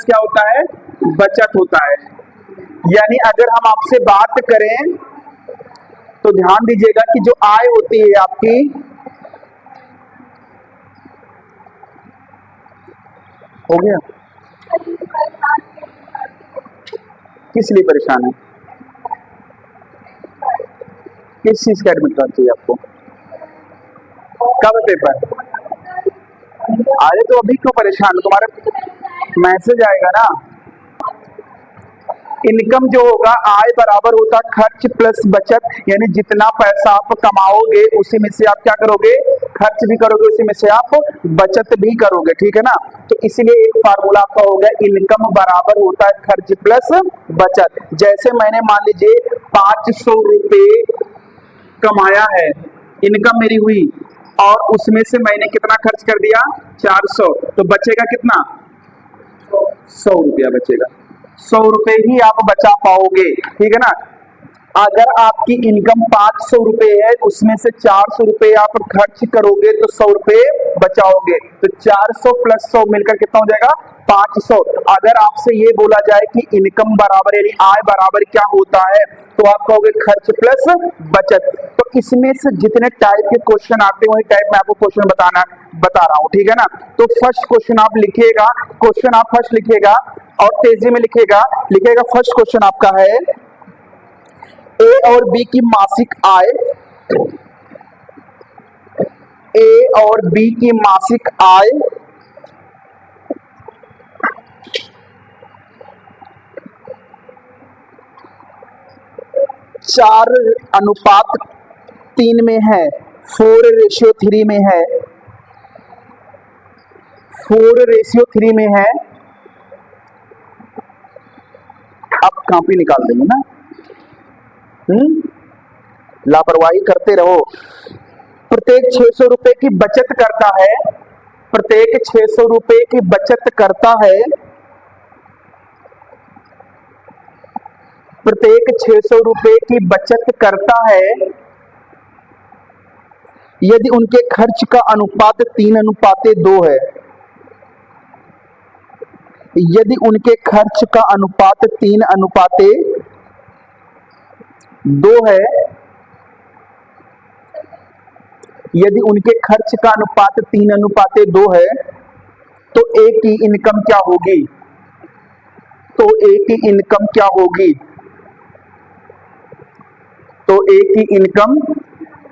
क्या होता है? बचत होता है। यानी अगर हम आपसे बात करें तो ध्यान दीजिएगा कि जो आय होती है आपकी, हो गया, किस लिए परेशान है? किस चीज का एडमिट कार्ड चाहिए आपको? कब पेपर? अरे तो अभी क्यों परेशान हो? तुम्हारा मैसेज आएगा ना। इनकम जो होगा, आय बराबर होता खर्च प्लस बचत, यानी जितना पैसा आप कमाओगे उसी में से आप क्या करोगे? खर्च भी करोगे, उसी में से आप बचत भी करोगे, ठीक है ना। तो इसलिए एक फार्मूला आपका हो गया, इनकम बराबर होता है खर्च प्लस बचत। जैसे मैंने मान लीजिए 500 रुपये कमाया है, इनकम मेरी हुई, और उसमें से मैंने कितना खर्च कर दिया? 400, तो बचेगा कितना? 100 रुपया बचेगा। 100 रुपए ही आप बचा पाओगे, ठीक है ना। अगर आपकी इनकम 500 रुपए है, उसमें से 400 रुपए आप खर्च करोगे तो 100 रुपए बचाओगे। तो 400 प्लस 100 मिलकर कितना हो जाएगा? 500। अगर आपसे ये बोला जाए कि इनकम बराबर यानी आय बराबर क्या होता है, तो आप कहोगे खर्च प्लस बचत। तो इसमें से जितने टाइप के क्वेश्चन आते हैं वही टाइप में आपको क्वेश्चन बता रहा हूं, ठीक है ना। तो फर्स्ट क्वेश्चन आप लिखिएगा, क्वेश्चन आप फर्स्ट लिखिएगा और तेजी में लिखिएगा। फर्स्ट क्वेश्चन आपका है, ए और बी की मासिक आय, ए और बी की मासिक आय 4:3 में है, 4:3 में है, 4:3 में है। आप कॉपी निकाल देंगे ना? लापरवाही करते रहो। प्रत्येक 600 रुपए की बचत करता है, प्रत्येक 600 रुपए की बचत करता है, प्रत्येक 600 रुपए की बचत करता है यदि उनके खर्च का अनुपात 3:2 है। यदि उनके खर्च का अनुपात 3:2 है, यदि उनके खर्च का अनुपात 3:2 है, तो ए की इनकम क्या होगी? तो ए की इनकम क्या होगी? तो ए की इनकम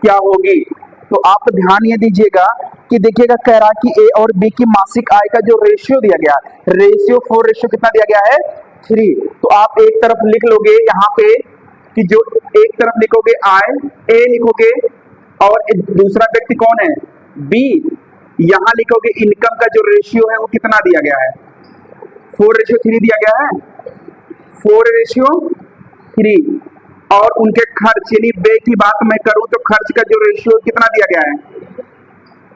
क्या होगी? तो आप ध्यान ये दीजिएगा कि देखिएगा, कह रहा कि ए और बी की मासिक आय का जो रेशियो दिया गया, रेशियो 4 कितना दिया गया है? 3। तो आप एक तरफ लिख लोगे यहाँ पे कि जो एक तरफ लिखोगे आय, ए लिखोगे, और दूसरा व्यक्ति कौन है? बी। यहां लिखोगे इनकम का जो रेशियो है वो कितना दिया गया है? 4:3 दिया गया है, 4:3। और उनके खर्च यानी बे की बात मैं करूं तो खर्च का जो रेशियो कितना दिया गया है?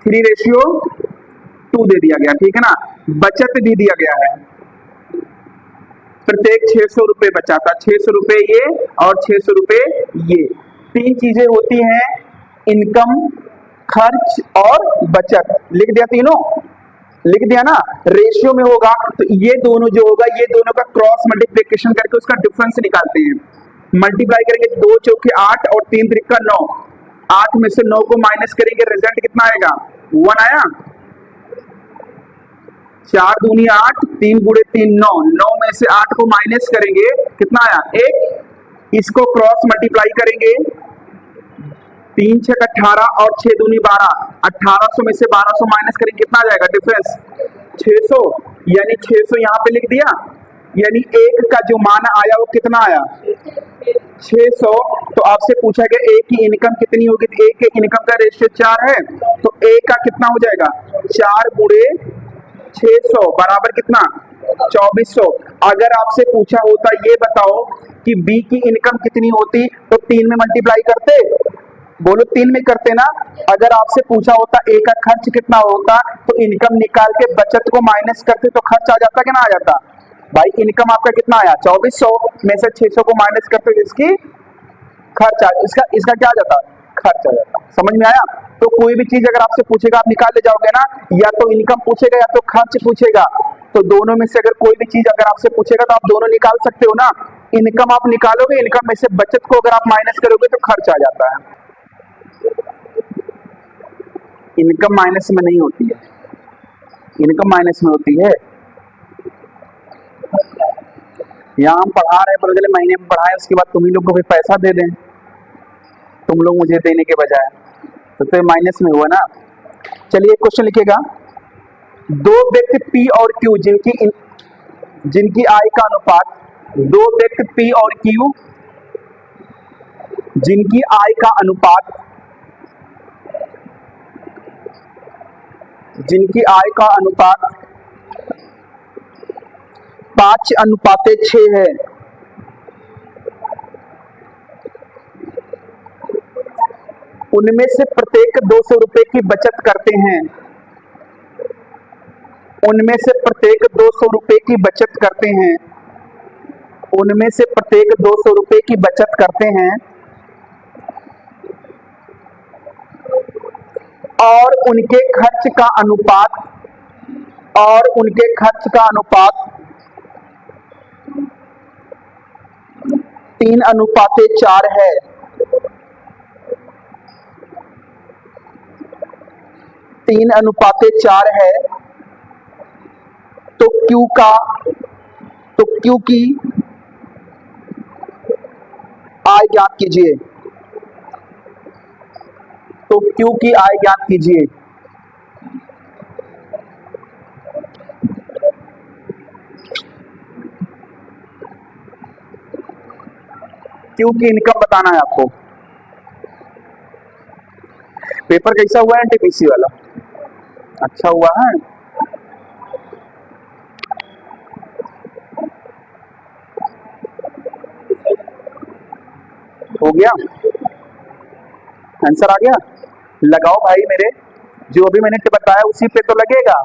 3:2 दे दिया गया, ठीक है ना। बचत भी दिया गया है, प्रत्येक 600 रुपए बचाता, 600 रुपए ये और 600 रुपए ये। 3 चीजें होती हैं, इनकम, खर्च और बचत। लिख दिया, तीनों लिख दिया ना। रेशियो में होगा तो ये दोनों जो होगा, ये दोनों का क्रॉस मल्टीप्लिकेशन करके उसका डिफरेंस निकालते हैं। मल्टीप्लाई करेंगे 2 चौके 8 और 3 त्रिका 9, 8 में से 9 को माइनस करेंगे, रिजल्ट कितना आएगा? 1 आया। 4 दूनी 8, 3 गुणे 3 9, 9 में से 8 को माइनस करेंगे, कितना आया? 1। इसको क्रॉस मल्टीप्लाई करेंगे, 3 6 18 और 6 दूनी 12, 1800 में से 1200 माइनस करेंगे, कितना आ जाएगा डिफरेंस? 600। यानी 600 यहाँ पे लिख दिया, यानी एक का जो मान आया वो कितना आया? 600। तो आपसे पूछा गया ए की इनकम कितनी होगी, तो ए के इनकम का रेशियो 4 है, तो ए का कितना हो जाएगा? 4 गुणे 600 बराबर कितना? 2400। अगर आपसे पूछा होता ये बताओ कि बी की इनकम कितनी होती, तो 3 में मल्टीप्लाई करते, बोलो 3 में करते ना। अगर आपसे पूछा होता ए का खर्च कितना होता, तो इनकम निकाल के बचत को माइनस करते तो खर्च आ जाता कि ना आ जाता? भाई इनकम आपका कितना आया? 2400 में से 600 को माइनस करते तो इसकी खर्च आ, इसका क्या आ जाता? खर्च आ जाता। समझ में आया? तो कोई भी चीज अगर आपसे पूछेगा आप निकाल ले जाओगे ना, या तो इनकम पूछेगा या तो खर्च पूछेगा, तो तो दोनों में से अगर कोई भी चीज अगर आपसे पूछेगा तो आप दोनों निकाल सकते हो ना। इनकम आप निकालोगे, इनकम में से बचत को अगर आप माइनस करोगे तो खर्च आ जाता है। इनकम माइनस में नहीं होती है, इनकम माइनस में होती है। यहाँ हम पढ़ा रहे हैं, अगले महीने में पढ़ाए, उसके बाद तुम ही लोग को भी पैसा दे दें, तुम लोग मुझे देने के बजाय, तो माइनस में हुआ ना। चलिए एक क्वेश्चन लिखिएगा। दो व्यक्ति पी और क्यू जिनकी आय का अनुपात, दो व्यक्ति पी और क्यू जिनकी आय का अनुपात, जिनकी आय का अनुपात 5:6 है, उनमें से प्रत्येक 200 रुपए की बचत करते हैं, उनमें से प्रत्येक 200 रुपए की बचत करते हैं, उनमें से प्रत्येक 200 रुपए की बचत करते हैं, और उनके खर्च का अनुपात, और उनके खर्च का अनुपात 3:4 है। 3:4 है। तो क्यू की आय ज्ञात कीजिए। तो क्यू की आय ज्ञात कीजिए। क्यू की इनकम बताना है आपको। पेपर कैसा हुआ है एनटीपीसी वाला? अच्छा हुआ है। हो गया, आंसर आ गया। लगाओ भाई मेरे, जो अभी मैंने बताया उसी पे तो लगेगा।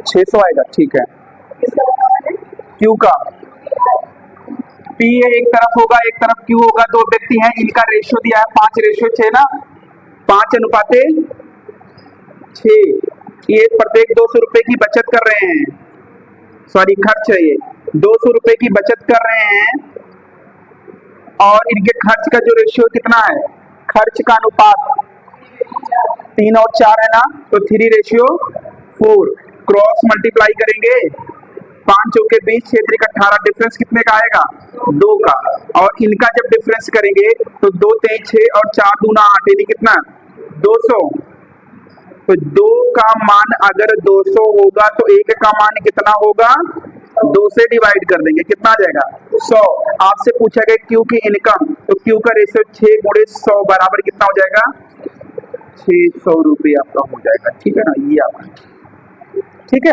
600 आएगा, ठीक है। क्यू का पी एक तरफ होगा, एक तरफ क्यू होगा, दो व्यक्ति हैं, इनका रेशियो दिया है 5:6 ना, 5:6। ये प्रत्येक 200 रुपए की बचत कर रहे हैं, सॉरी खर्च है, ये 200 रुपए की बचत कर रहे हैं, और इनके खर्च का जो रेशियो कितना है, खर्च का अनुपात 3 और 4 है ना, तो 3:4। क्रॉस मल्टीप्लाई करेंगे, 5 चौके 20, 6 3 18, डिफरेंस कितने का आएगा? 2 का। और इनका जब डिफरेंस करेंगे तो 2 3 6 और 4 दूना 8, यानी कितना? 200। तो 2 का मान अगर 200 होगा तो 1 का मान कितना होगा? 2 से डिवाइड कर देंगे, कितना आ जाएगा? 100। आपसे पूछा गया क्यू की इनकम, तो क्यू का रेशियो 6 × 100 बराबर कितना हो जाएगा? 600 रुपये आपका हो जाएगा, ठीक है ना। ये आपका ठीक है।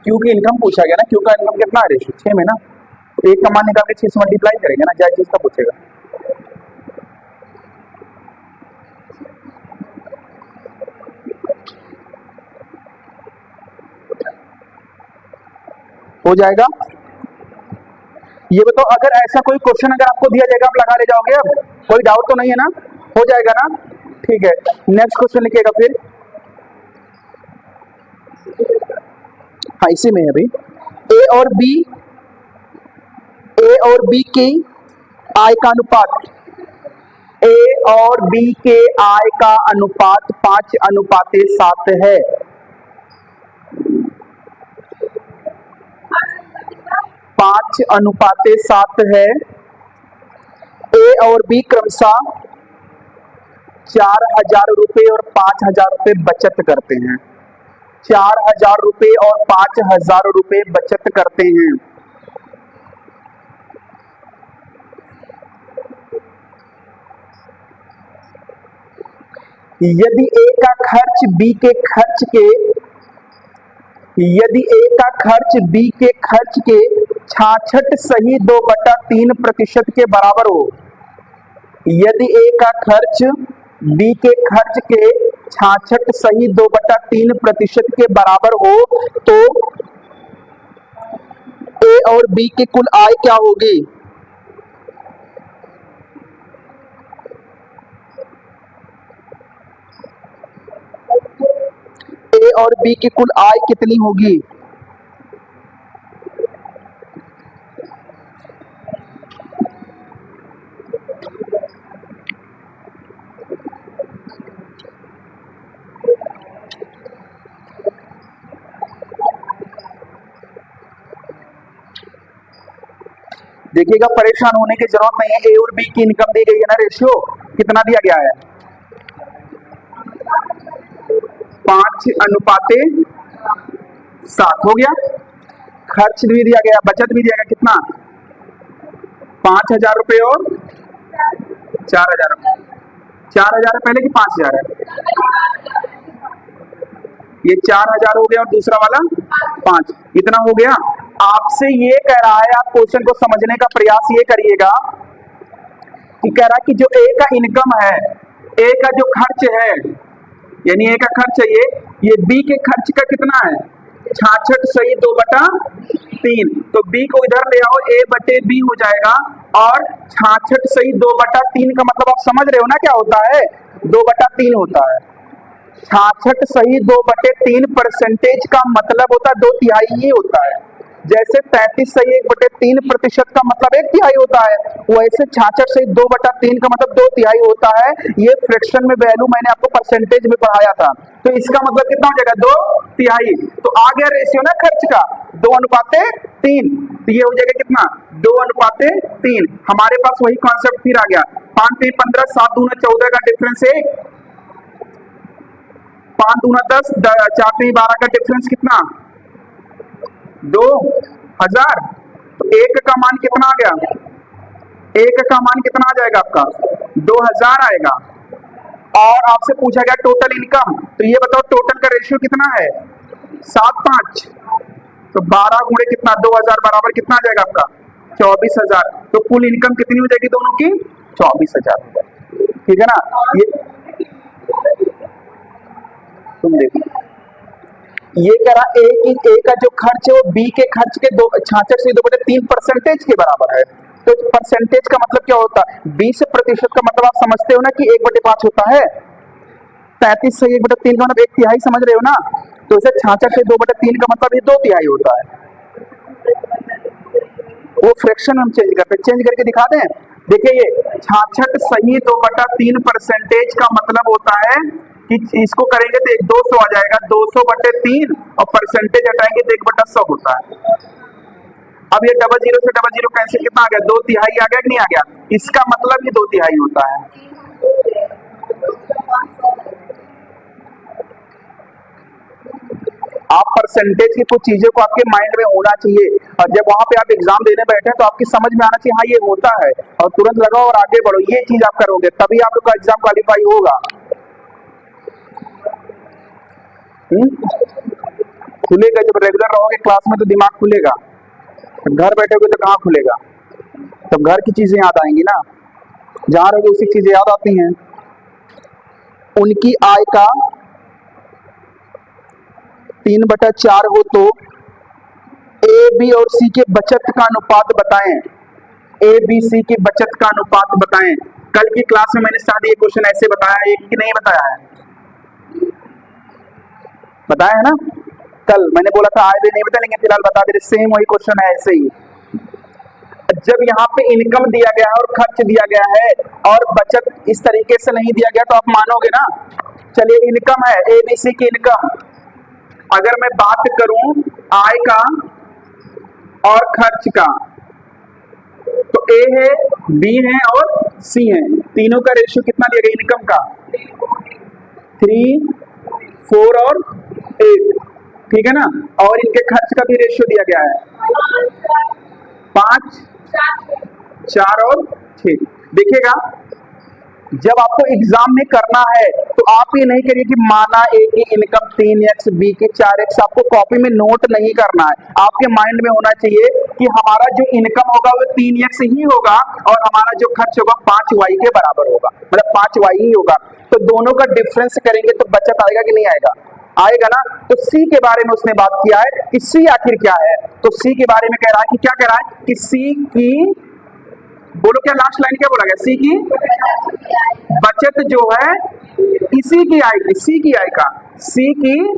क्यू की इनकम पूछा गया ना, क्यू का इनकम कितना है? रेशियो 6 में ना, तो 1 का मान निकाल के 6 से मल्टीप्लाई करेंगे ना, जाए चीज का पूछेगा। हो जाएगा। ये बताओ, अगर ऐसा कोई क्वेश्चन अगर आपको दिया जाएगा, आप लगा ले जाओगे? अब कोई डाउट तो नहीं है ना? हो जाएगा ना, ठीक है। नेक्स्ट क्वेश्चन लिखिएगा फिर। हाँ इसी में है अभी। ए और बी की आय का अनुपात, ए और बी के आय का अनुपात 5:7 है। 5:7 है। ए और बी क्रमशः 4,000 रुपए और 5,000 रुपए बचत करते हैं। 4,000 रुपए और 5,000 रुपए बचत करते हैं। यदि ए का खर्च बी के खर्च के यदि ए का खर्च बी के खर्च के 66 सही 2/3% के बराबर हो, यदि ए का खर्च बी के खर्च के 66 सही 2/3% के बराबर हो तो ए और बी की कुल आय क्या होगी? ए और बी की कुल आय कितनी होगी? देखिएगा, परेशान होने की जरूरत नहीं है। ए और बी की इनकम दी गई है ना, रेशियो कितना दिया गया है? 5:7 हो गया। खर्च भी दिया गया, बचत भी दिया गया, कितना? 5,000 रुपये और 4,000 रुपये। 4,000 है पहले कि 5,000 है? ये 4,000 हो गया और दूसरा वाला 5, इतना हो गया। आपसे ये कह रहा है, आप क्वेश्चन को समझने का प्रयास ये करिएगा कि कह रहा है कि जो ए का इनकम है, ए का जो खर्च है, यानी ए का खर्च है ये बी के खर्च का कितना है? 66 सही 2/3। तो बी को इधर ले आओ, ए बटे बी हो जाएगा और 66 सही 2/3 का मतलब आप समझ रहे हो ना क्या होता है? 2/3 होता है। 66 सही 2/3% का मतलब होता है 2/3 ही होता है। जैसे 33 सही 1/3% का मतलब 1/3 होता है, वैसे 66 सही 2/3 का मतलब 2/3 होता है। ये फ्रैक्शन में वैल्यू मैंने आपको परसेंटेज में पढ़ाया था, तो इसका मतलब कितना हो जाएगा? 2/3। तो आ गया रेशियो ना खर्च का 2:3। तो ये हो जाएगा कितना? 2:3। हमारे पास वही कॉन्सेप्ट फिर आ गया। 5 3 15, 7 दूना 14 का डिफरेंस 1, 5 दूना 10, 4 3 12 का डिफरेंस कितना? 2,000। तो एक का मान कितना आ गया? एक का मान कितना आ जाएगा आपका? 2,000 आएगा। और आपसे पूछा गया टोटल इनकम, तो ये बताओ टोटल का रेशियो कितना है? 7:5। तो 12 गुणे कितना? 2,000 बराबर कितना आ जाएगा आपका? 24,000। तो कुल इनकम कितनी हो जाएगी दोनों की? 24,000। ठीक है ना? ये तुम देखो, ये कह रहा ए का जो खर्च है वो बी के खर्च के 66 से 2/3% के बराबर है। तो परसेंटेज का मतलब क्या होता है? 20% का मतलब आप समझते हो ना कि 1/5 होता है। 33 से 1/3 का मतलब 1/3 समझ रहे हो ना? तो इसे 66 से 2/3 का मतलब ये 2/3 होता है। वो फ्रैक्शन हम चेंज करके दिखा दें। देखिए, ये 66 सही 2/3% का मतलब होता है कि इसको करेंगे तो 200 आ जाएगा, 200/3 और परसेंटेज हटाएंगे तो 1/100 होता है। अब ये 00 से 00 कैंसिल, कितना आ गया? 2/3 आ गया कि नहीं आ गया? इसका मतलब ये 2/3 होता है। आप परसेंटेज की कुछ चीजों को आपके माइंड में होना चाहिए, और जब वहां पे आप एग्जाम देने बैठे तो आपकी समझ में आना चाहिए हाँ ये होता है, और तुरंत लगाओ और आगे बढ़ो। ये चीज आप करोगे तभी आपका एग्जाम क्वालिफाई होगा। खुलेगा जब रेगुलर रहोगे क्लास में तो दिमाग खुलेगा, घर बैठोगे तो कहाँ खुलेगा? तो घर की चीजें याद आएंगी ना, जहां रहोगे उसी चीजें याद आती हैं। उनकी आय का 3/4 हो तो ए बी और सी के बचत का अनुपात बताएं। ए बी सी की बचत का अनुपात बताएं। कल की क्लास में मैंने शायद ये क्वेश्चन ऐसे बताया है कि नहीं बताया है? बताया है ना? कल मैंने बोला था आए भी नहीं बताया, लेकिन फिलहाल बता दे रहे, सेम वही क्वेश्चन है ऐसे ही। जब यहाँ पे इनकम दिया गया है और खर्च दिया गया है और बचत इस तरीके से नहीं दिया गया तो आप मानोगे ना? चलिए, इनकम है एबीसी की इनकम। अगर मैं बात करूं आय का और खर्च का, तो ए है, बी है और सी है, तीनों का रेशियो कितना दिया गया इनकम का? 3, 4 और 8। ठीक है ना? और इनके खर्च का भी रेशियो दिया गया है 5, 4 और 6। देखिएगा, जब आपको एग्जाम में करना है तो आप ये नहीं करिए कि माना ए की इनकम 3x, बी की 4x। आपको कॉपी में नोट नहीं करना है, आपके माइंड में होना चाहिए कि हमारा जो इनकम होगा वो 3x ही होगा और हमारा जो खर्च होगा 5y के बराबर होगा, मतलब 5y ही होगा। तो दोनों का डिफरेंस करेंगे तो बचत आएगा कि नहीं आएगा? आएगा ना। तो सी के बारे में उसने बात किया है कि सी आखिर क्या है। तो सी के बारे में कह रहा है कि क्या कह रहा है कि सी की, बोलो क्या लास्ट लाइन क्या बोला गया? सी की बचत जो है इसी की आएगी, सी की आय का, सी की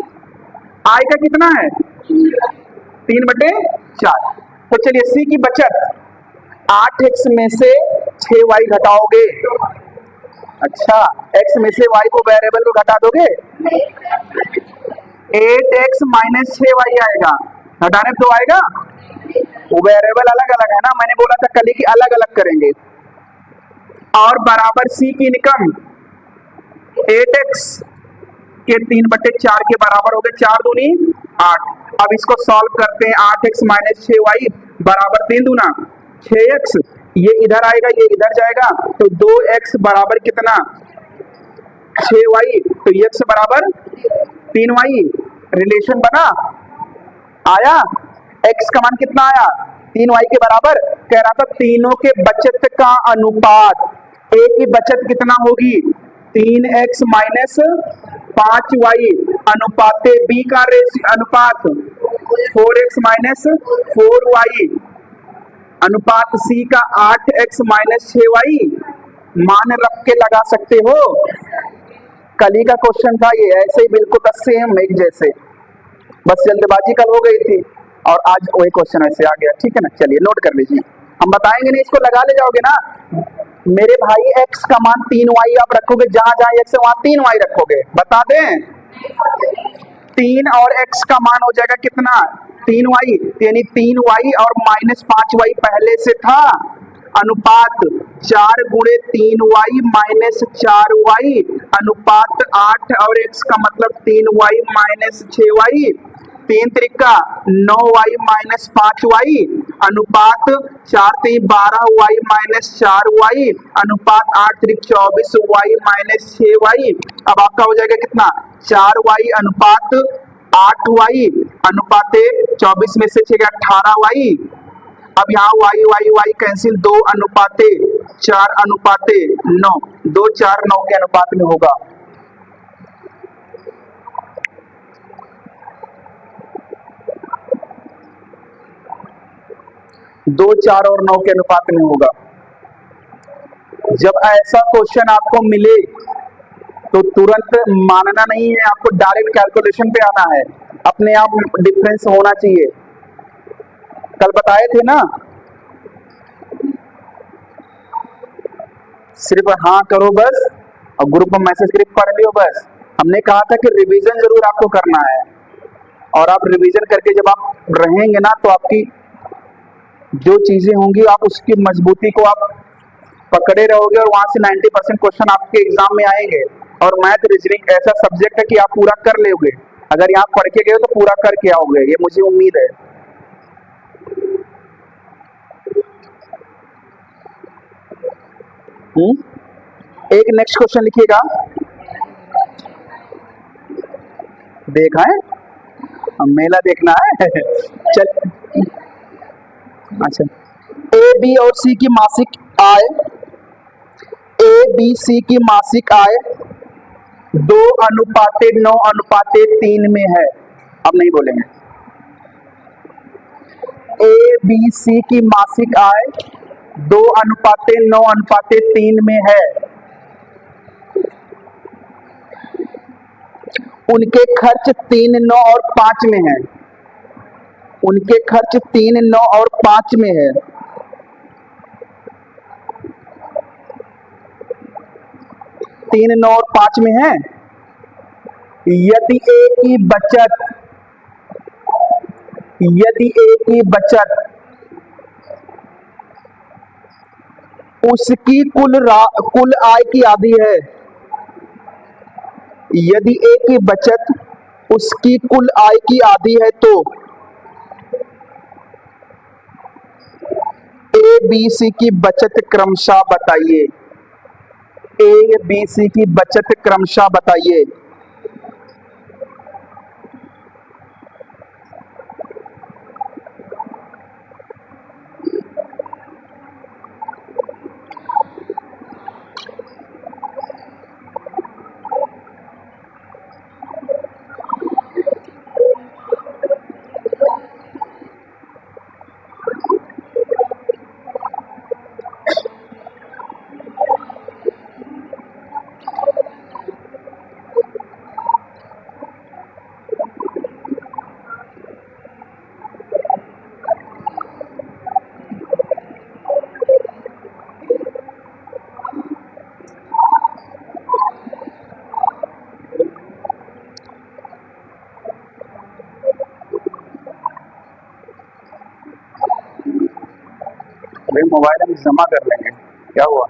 आय का कितना है? 3/4। तो चलिए सी की बचत 8x में से 6y घटाओगे। अच्छा, x में से y को वेरिएबल को घटा दोगे, 8x माइनस 6y आएगा, घटाने तो आएगा। वो वेरिएबल अलग अलग है ना, मैंने बोला था कल की अलग अलग करेंगे। और बराबर सी की इनकम 8x के 3/4 के बराबर हो गए, 4 दूनी 8। अब इसको सॉल्व करते हैं, 8x माइनस 6y बराबर 3 दूना 6x, ये इधर आएगा ये इधर जाएगा, तो 2x बराबर कितना? 6y, तो x बराबर 3y। रिलेशन बना, आया। x का मान कितना आया? 3y के बराबर। कह रहा था तीनों के बचत का अनुपात, a की बचत कितना होगी? 3x माइनस 5y अनुपात b का अनुपात 4x माइनस 4y अनुपात c का 8x माइनस 6y। मान रख के लगा सकते हो। कल ही का क्वेश्चन था ये, ऐसे ही बिल्कुल सेम एक जैसे, बस जल्दबाजी कल हो गई थी और आज वही क्वेश्चन ऐसे आ गया। ठीक है ना, चलिए नोट कर लीजिए, हम बताएंगे नहीं, इसको लगा ले जाओगे ना। मेरे भाई x का मान 3y आप रखोगे, जहां जहां x है वहां 3y रखोगे। बता दें 3 और x का मान हो जाएगा कितना? 3y, यानी 3y और माइनस 5y पहले से था। अनुपात 4 गुणे 3y माइनस 4y अनुपात 8 और x का मतलब 3y minus 6y, 3 Trika 9y minus 5y अनुपात 4 3 12y माइनस 4y अनुपात 8 त्रिक 24y माइनस 6y। अब आपका हो जाएगा कितना? 4y अनुपात 8y अनुपात 24 में से 6 18y। अब यहाँ y y y कैंसिल, 2 अनुपाते 4 अनुपाते 9, 2 4 9 के अनुपात में होगा। दो 4 और 9 के अनुपात में होगा। जब ऐसा क्वेश्चन आपको मिले तो तुरंत मानना नहीं है, आपको डायरेक्ट कैलकुलेशन पे आना है, अपने आप डिफरेंस होना चाहिए। कल बताए थे ना, सिर्फ हाँ करो बस और ग्रुप में मैसेज करके पढ़ लियो बस। हमने कहा था कि रिवीजन जरूर आपको करना है, और आप रिवीजन करके जब आप रहेंगे ना तो आपकी जो चीजें होंगी आप उसकी मजबूती को आप पकड़े रहोगे और वहां से 90% क्वेश्चन आपके एग्जाम में आएंगे। और मैथ रीजनिंग ऐसा सब्जेक्ट है कि आप पूरा कर लोगे, अगर यहाँ पढ़ के गए तो पूरा करके आओगे, ये मुझे उम्मीद है। एक नेक्स्ट क्वेश्चन लिखिएगा, देखा है, मेला देखना है। चल, अच्छा, ए बी और सी की मासिक आय, ए बी सी की मासिक आय 2:9:3 में है। अब नहीं बोलेंगे। ए बी सी की मासिक आय 2:9:3 में है। उनके खर्च 3, 9 और 5 में है। उनके खर्च 3, 9 और 5 में है। तीन 9 और 5 में है। यदि ए की बचत उसकी कुल आय की आधी है, यदि ए की बचत उसकी कुल आय की आधी है तो ए बी सी की बचत क्रमशः बताइए। ए बी सी की बचत क्रमशः बताइए। भाई मोबाइल हम जमा कर लेंगे, क्या हुआ?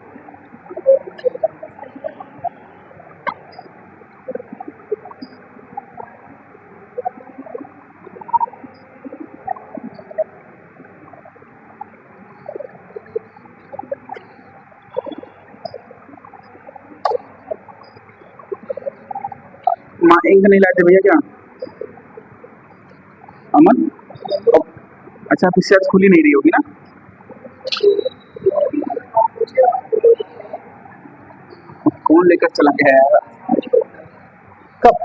माँ इंक नहीं लाते भैया क्या? अमन अच्छा, आपकी आज खुली नहीं रही होगी ना? कौन लेकर चला गया है? कब?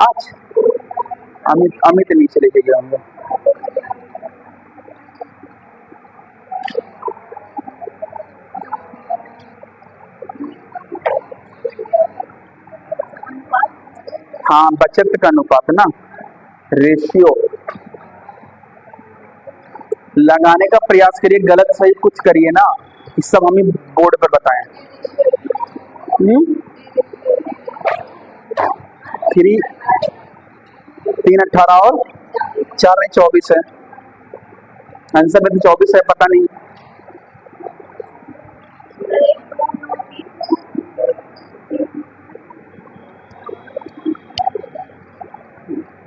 आज? अमित अमित नीचे लेके गया होंगे। हाँ, बचत का अनुपात ना, रेशियो लगाने का प्रयास करिए, गलत सही कुछ करिए ना, ये सब हमें बोर्ड पर बताएं। 3 3 18 और 4 नहीं 24 है। आंसर में तो 24 है, पता नहीं।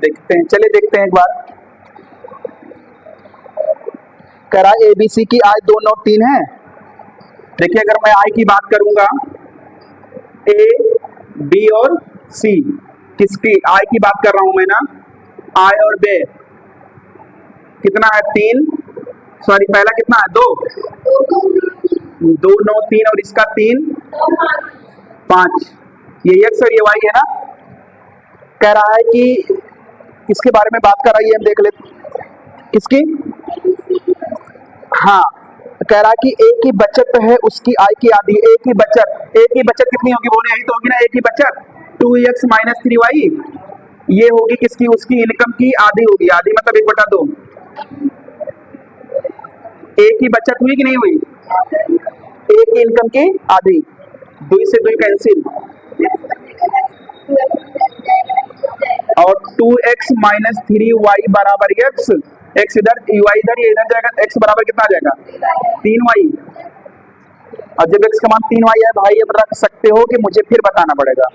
देखते हैं, चलिए देखते हैं एक बार। करा एबीसी की आय 2 9 3 है। देखिए अगर मैं आय की बात करूंगा, ए बी और सी, किसकी आय की बात कर रहा हूं मैं ना, आय और बे कितना है 3, सॉरी पहला कितना है 2 2 9 3 और इसका 3 5, ये एक्स और ये वाई है ना। कह रहा है कि किसके बारे में बात कर रहा है, हम देख लेते, किसकी? हाँ, कह रहा है कि ए की बचत है उसकी आय की आधी। ए की बचत कितनी होगी बोले, यही तो होगी ना ए की बचत, 2x - 3y, ये होगी किसकी? उसकी इनकम की आधी होगी, आधी मतलब 1/2। ए की बचत हुई कि नहीं हुई? ए की इनकम की आधी, 2 से 2 कैंसिल, और 2x - 3y बराबर x, x इधर y इधर, ये इधर जाएगा, x बराबर कितना आ जाएगा 3y। और जब x का मान 3y है भाई, अब रख सकते हो कि मुझे फिर बताना पड़ेगा?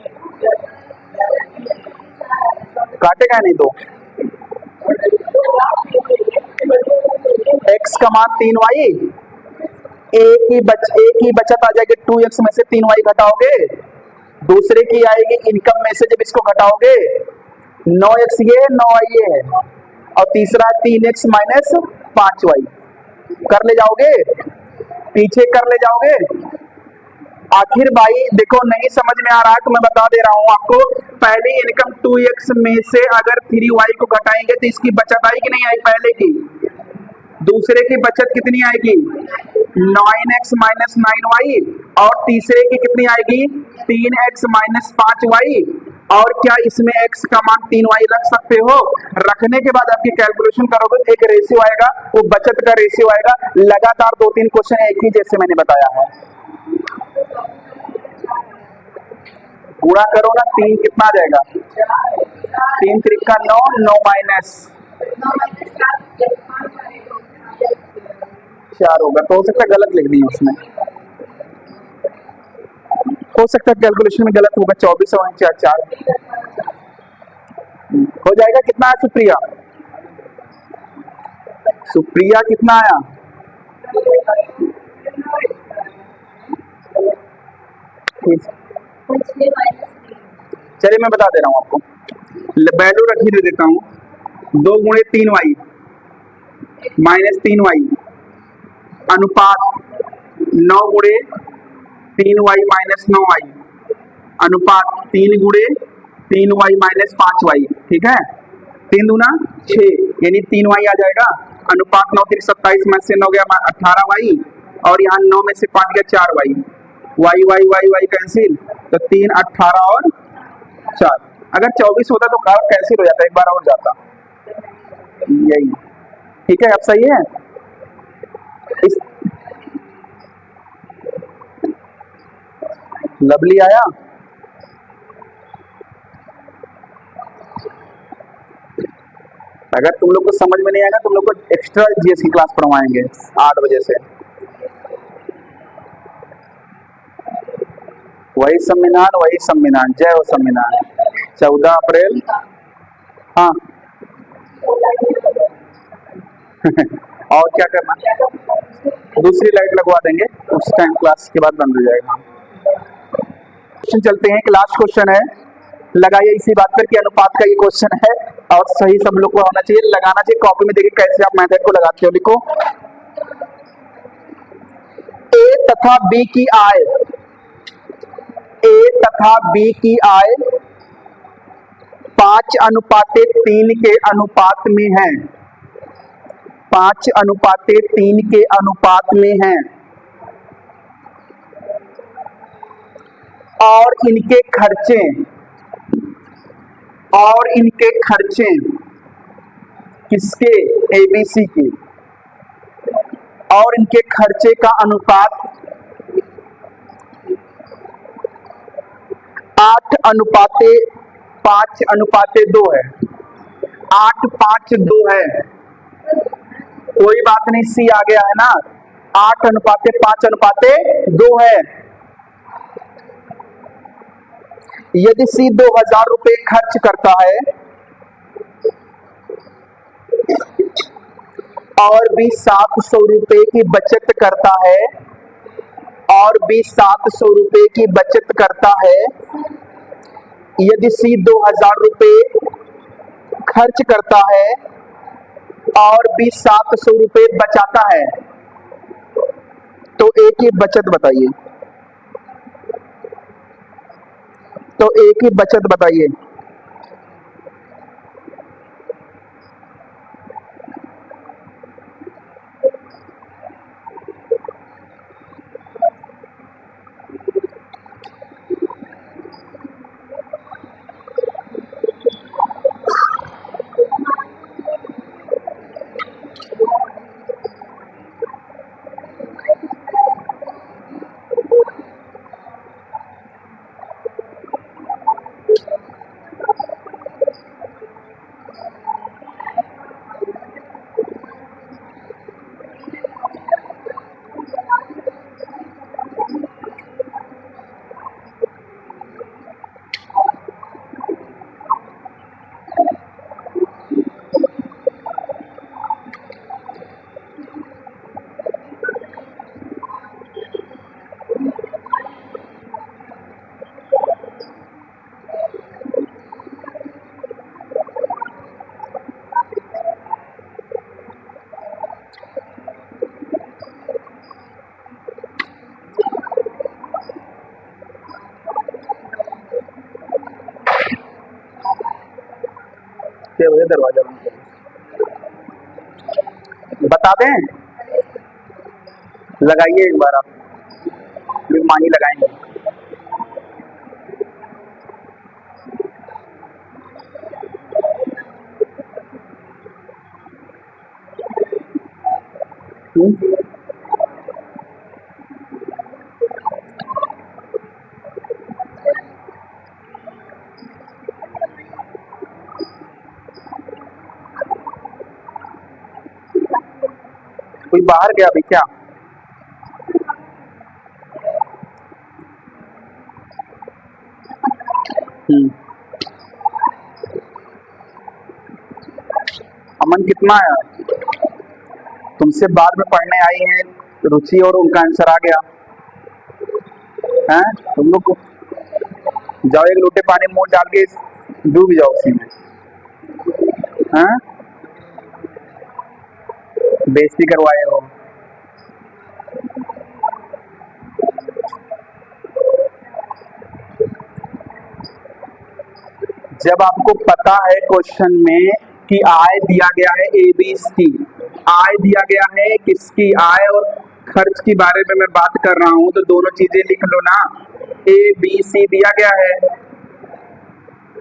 काटेगा नहीं तो x का मान 3y, ए की बचत आ जाएगी 2x में से 3y घटाओगे, दूसरे की आएगी इनकम में से जब इसको घटाओगे 9x ये 9y ये है, और तीसरा 3x - 5y, कर ले जाओगे, पीछे कर ले जाओगे। आखिर भाई देखो, नहीं समझ में आ रहा है तो मैं बता दे रहा हूं आपको, पहली इनकम 2x में से अगर 3y को घटाएंगे तो इसकी बचत आएगी नहीं आई पहले की, दूसरे की बचत कितनी आएगी 9x - 9y, और तीसरे की कितनी आएगी 3x - 5y, और क्या इसमें x का मान 3y रख सकते हो? रखने के बाद आपकी कैलकुलेशन करोगे एक रेशियो आएगा, वो बचत का रेशियो आएगा। लगातार 2-3 क्वेश्चन एक ही जैसे मैंने बताया है, गुणा करो ना, 3 कितना आ जाएगा 3 त्रिका 9, 9 माइनस 4 होगा, तो हो सकता है गलत लिख दी उसमें, हो सकता है कैलकुलेशन में गलत होगा, 24 और 4 हो जाएगा। कितना है सुप्रिया? सुप्रिया कितना आया? ठीक, चलिए मैं बता दे रहा हूँ आपको, वैल्यू रख ही दे देता हूँ। 2 गुणे 3y माइनस 3y अनुपात 9 गुणे 3y माइनस 9y अनुपात 3 गुणे 3y माइनस 5y। ठीक है, 3 दूना 6 यानी 3y आ जाएगा। अनुपात 9 3 27 में से 9 गया 18y और यहाँ 9 में से 5 गया 4y। y y y y cancel, तो 3 18 और 4। अगर 24 होता तो कार कैंसिल हो जाता, एक बार और जाता। यही ठीक है, अब सही है। इस लवली आया, अगर तुम लोग को समझ में नहीं आएगा तुम लोग को एक्स्ट्रा जीएस की क्लास पढ़वाएंगे 8 बजे से। वही संविधान, जय हो संविधान। 14 अप्रैल, हाँ और क्या करना, दूसरी लाइट लगवा देंगे, उस टाइम क्लास के बाद बंद हो जाएगा। क्वेश्चन चलते हैं, एक लास्ट क्वेश्चन है, लगाइए इसी बात पर कि अनुपात का ये क्वेश्चन है और सही सब लोग को होना चाहिए, लगाना चाहिए कॉपी में। देखिए कैसे आप मेथड को लगाते हो, लिखो ए तथा बी की आय, ए तथा बी की आय 5:3 के अनुपात में है, 5:3 के अनुपात में है और इनके खर्चे किसके, एबीसी के, और इनके खर्चे का अनुपात 8:5:2 है, 8:5:2 है। कोई बात नहीं, सी आ गया है ना, 8:5:2 है। यदि सी 2000 रुपए खर्च करता है और भी 700 रुपए की बचत करता है, और भी 700 रुपए की बचत करता है, यदि सी 2000 रुपए खर्च करता है और भी 700 रुपए बचाता है, तो ए की बचत बताइए, तो ए की बचत बताइए। क्या हुआ, दरवाजा बंद करो, बता दें, लगाइए एक बार आप, मानी लगाएंगे। कोई बाहर गया अभी क्या? अमन कितना है? तुमसे बाद में पढ़ने आई है रुचि और उनका आंसर आ गया। हैं तुम लोग को? जाओ एक लोटे पानी मुंह डाल के डूब जाओ उसी में, हैं? बेइज्जती करवाए हो। जब आपको पता है क्वेश्चन में कि आय दिया गया है ABC, आय दिया गया है किसकी, आय और खर्च के बारे में मैं बात कर रहा हूं, तो दोनों चीजें लिख लो ना। ABC दिया गया है,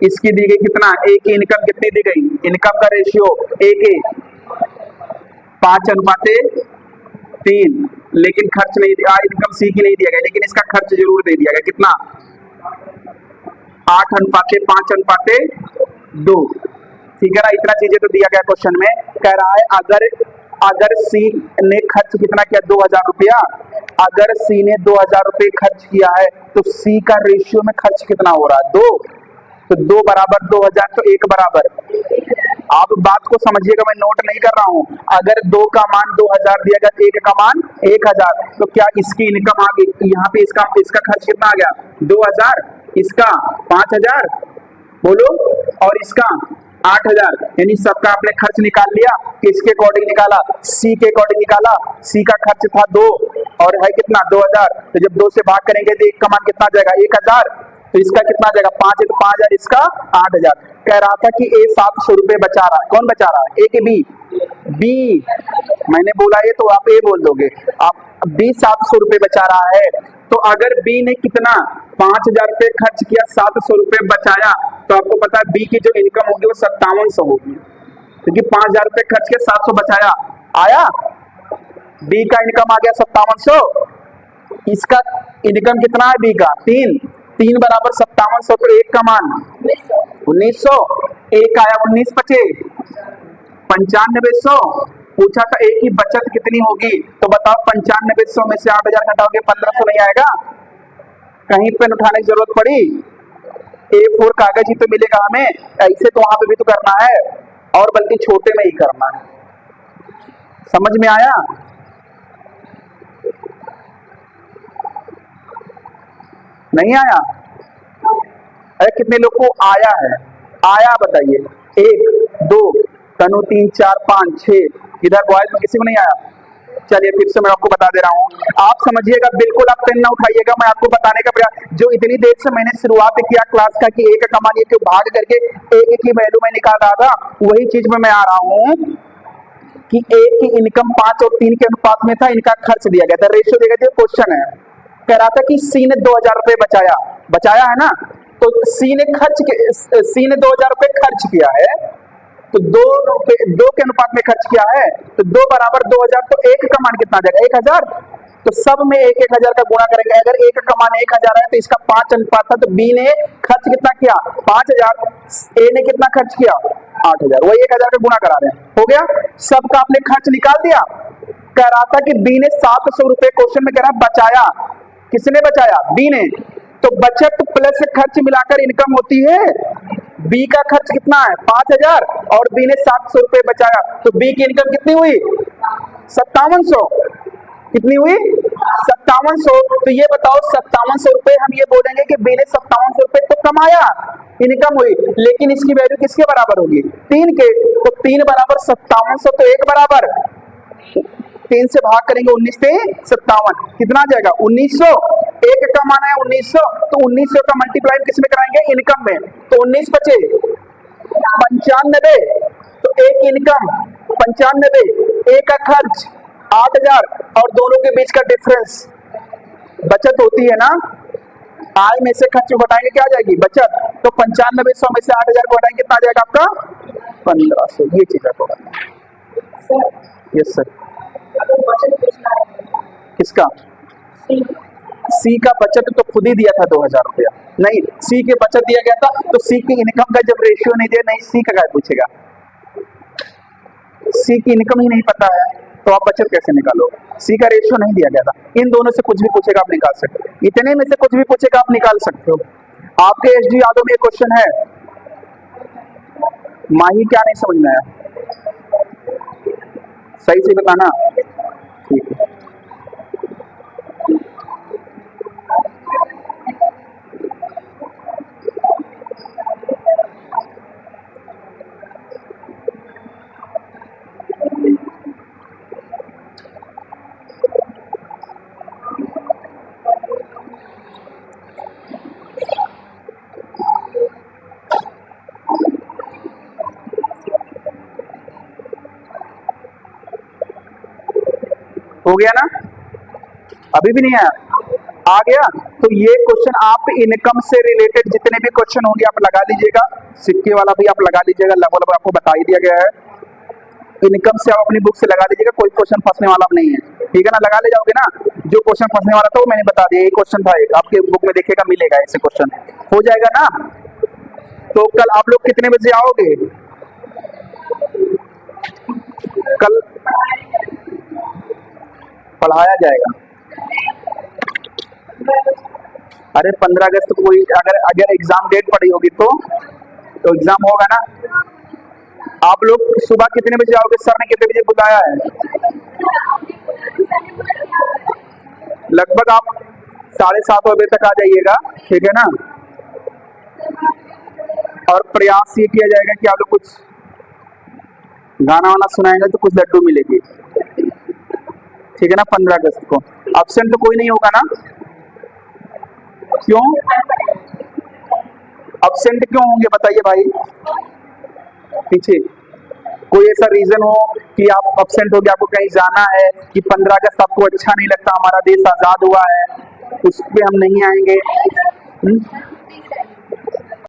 इसकी दी गई कितना, ए की इनकम कितनी दी गई, इनकम का रेशियो ए के 5:3, लेकिन खर्च नहीं दिया, इनकम सी की नहीं दिया गया, लेकिन इसका खर्च जरूर दे दिया गया, कितना 8:5:2। ठीक है ना, इतना चीजें तो दिया गया क्वेश्चन में। कह रहा है अगर सी ने खर्च कितना किया, 2000 रुपया, अगर सी ने 2000 रुपये खर्च किया है तो सी का रेशियो में खर्च कितना हो रहा है, 2, तो 2 बराबर 2000, तो 1 बराबर। आप बात को समझिएगा, मैं नोट नहीं कर रहा हूं। अगर 2 का मान 2000 दिया गया, 1 का मान 1000, तो क्या इसकी इनकम आ गई, यहाँ पे इसका खर्च कितना आ गया 2000, इसका 5000, बोलो, और इसका 8000, यानी सबका आपने खर्च निकाल लिया। किसके अकॉर्डिंग निकाला, सी के अकॉर्डिंग निकाला। सी का खर्च था 2 और है कितना 2000, तो जब 2 से भाग करेंगे तो 1 का मान कितना जाएगा 1000, तो इसका कितना जाएगा 5 है, तो 5000, इसका 8000। कह रहा था कि ए 700 रुपए बचा रहा है, कौन बचा रहा है, ए के बी, बी मैंने बोला ये तो आप ए बोल दोगे, आप बी 700 रुपए बचा रहा है। तो अगर बी ने कितना 5000 रुपए खर्च किया, 700 रुपए बचाया, तो आपको पता है बी की जो इनकम होगी वो 5700 होगी, क्योंकि 5000 रुपए खर्च किया 700 बचाया, आया बी का इनकम आ गया 5700। इसका इनकम कितना है बी का 3 बराबर 5700, तो 1 का मान 1900, 1 आया 19 बचे 9500। पूछा था एक की बचत कितनी होगी, तो बताओ 9500 में से 8000 घटाओगे 1500 नहीं आएगा, कहीं पेन उठाने की जरूरत पड़ी, A4 कागज ही तो मिलेगा हमें, ऐसे तो वहां पे भी तो करना है, और बल्कि छोटे में ही करना है। समझ में आया, नहीं आया? अरे कितने लोग को आया है, आया बताइए, 1 2 तनु 3 4 5 6, इधर बॉयज में किसी को नहीं आया? चलिए फिर से मैं आपको बता दे रहा हूँ, आप समझिएगा, बिल्कुल आप पेन ना उठाइएगा, मैं आपको बताने का प्रयास, जो इतनी देर से मैंने शुरुआत किया क्लास का कि एक का मान ये भाग करके एक की वैल्यू में निकाल रहा था, वही चीज में मैं आ रहा हूँ कि एक की इनकम 5 और 3 के अनुपात में था, इनका खर्च दिया गया था, रेशियो दिया गया था। क्वेश्चन है, कह रहा था कि सी ने 2000 रुपए बचाया है ना, तो सी ने 2000 रुपए खर्च किया है, तो 2 के अनुपात में खर्च किया है, तो 2 बराबर 2000, तो 1 का मान कितना आ जाएगा 1000, तो सब में 1000 का गुणा करेंगे। अगर 1 का मान 1000 है तो इसका 5 अनुपात था, तो बी ने खर्च कितना किया 5000, ए ने कितना खर्च किया 8000, वही 1000 का गुणा करा रहे हैं, हो गया, सबका आपने खर्च निकाल दिया। कह रहा था कि बी ने 700 रुपए क्वेश्चन में कह रहा बचाया, किसने बचाया, बी ने, तो बचत प्लस खर्च मिलाकर इनकम होती है। बी का खर्च कितना है 5000 और बी ने 700 रुपए बचाया, तो बी की इनकम कितनी हुई 5700, कितनी हुई 5700। तो ये बताओ 5700 रुपए हम ये बोलेंगे कि बी ने 5700 रुपए तो कमाया, इनकम हुई, लेकिन इसकी वैल्यू किसके बराबर होगी 3 के, तो 3 बराबर 5700, तो 1 बराबर 3 से भाग करेंगे 19 से 57, कितना आ जाएगा 1900, 1 का मान है 1900, तो 1900 का मल्टीप्लाई किस में कराएंगे इनकम में, तो 19 बचे 95, तो 1 इनकम 95, 1 का खर्च 8000, और दोनों के बीच का डिफरेंस बचत होती है ना, आय में से खर्च घटाएंगे क्या आ जाएगी बचत, तो 9500 में से 8000 को घटाएंगे कितना आ जाएगा आपका 1500, ये चीज आपको करना है। यस सर, किसका सी का बचत तो खुद ही दिया था 2000 रुपया, नहीं सी के बचत दिया गया था, तो सी की इनकम का जब रेशियो नहीं दिया, नहीं सी का क्या पूछेगा, सी की इनकम ही नहीं पता है तो आप बचत कैसे निकालोगे, सी का रेशियो नहीं दिया गया था। इन दोनों से कुछ भी पूछेगा आप निकाल सकते हो, इतने में से कुछ भी पूछेगा आप निकाल सकते हो। आपके एसडी यादव में एक क्वेश्चन है, माही क्या नहीं समझ में आया, सही से बताना, ठीक है। हो गया ना? अभी भी नहीं आया? आ गया? तो ये क्वेश्चन आप इनकम से रिलेटेड जितने भी क्वेश्चन होंगे आप लगा लीजिएगा। सिक्के वाला भी आप लगा लीजिएगा, लगभग आपको बता ही दिया गया है। इनकम से आप अपनी बुक से लगा लीजिएगा, कोई क्वेश्चन फंसने वाला नहीं है, ठीक है ना? लगा ले जाओगे ना? जो क्वेश्चन फंसने वाला था वो मैंने बता दिया, ये क्वेश्चन था एक, आपके बुक में देखिएगा मिलेगा ऐसे क्वेश्चन, हो जाएगा ना? तो कल आप लोग कितने बजे आओगे? कल पढ़ाया जाएगा। अरे 15 अगस्त को कोई अगर अगर एग्जाम डेट पड़ी होगी तो एग्जाम होगा ना? आप लोग सुबह कितने बजे आओगे? सर ने कितने बजे बुलाया है? लगभग आप 7:30 बजे तक आ जाइएगा, ठीक है ना? और प्रयास ये किया जाएगा कि आप लोग कुछ गाना वाना सुनाएंगे तो कुछ लड्डू मिलेगी, ठीक है ना? 15 अगस्त को एब्सेंट तो कोई नहीं होगा ना? क्यों एब्सेंट क्यों होंगे बताइए भाई? पीछे कोई ऐसा रीजन हो कि आप एब्सेंट हो गए, आपको कहीं जाना है, कि 15 अगस्त आपको अच्छा नहीं लगता, हमारा देश आजाद हुआ है, उस पे हम नहीं आएंगे?